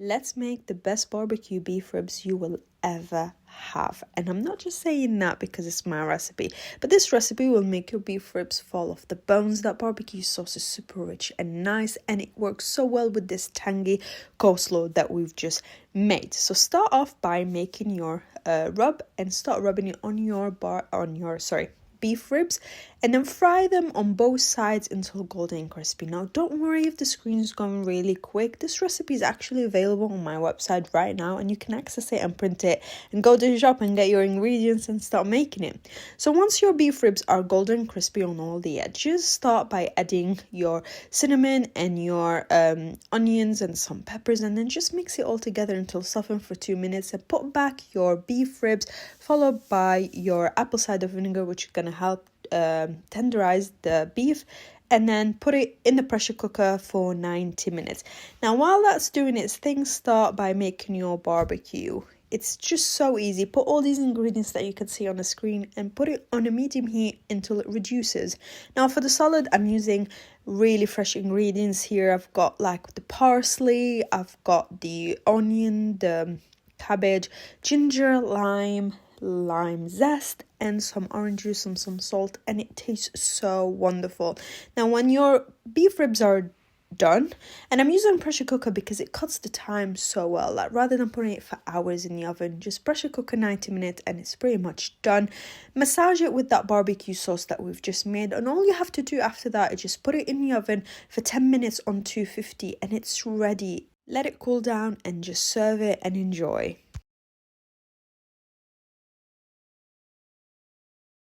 Let's make the best barbecue beef ribs you will ever have. And I'm not just saying that because it's my recipe, but this recipe will make your beef ribs fall off the bones. That barbecue sauce is super rich and nice, and it works so well with this tangy coleslaw that we've just made. So start off by making your rub and start rubbing it on your beef ribs, and then fry them on both sides until golden and crispy. Now don't worry if the screen is going really quick. This recipe is actually available on my website right now, and you can access it and print it and go to the shop and get your ingredients and start making it. So once your beef ribs are golden and crispy on all the edges, start by adding your cinnamon and your onions and some peppers, and then just mix it all together until softened for 2 minutes, and put back your beef ribs followed by your apple cider vinegar, which is going to help tenderize the beef, and then put it in the pressure cooker for 90 minutes. Now while that's doing its thing, start by making your barbecue. It's just so easy. Put all these ingredients that you can see on the screen and put it on a medium heat until it reduces. Now for the salad, I'm using really fresh ingredients here. I've got like the parsley, I've got the onion, the cabbage, ginger, lime zest, and some orange juice and some salt, and it tastes so wonderful. Now when your beef ribs are done, and I'm using pressure cooker because it cuts the time so well, like rather than putting it for hours in the oven, just pressure cooker 90 minutes and it's pretty much done. Massage it with that barbecue sauce that we've just made, and all you have to do after that is just put it in the oven for 10 minutes on 250 and it's ready. Let it cool down and just serve it and enjoy.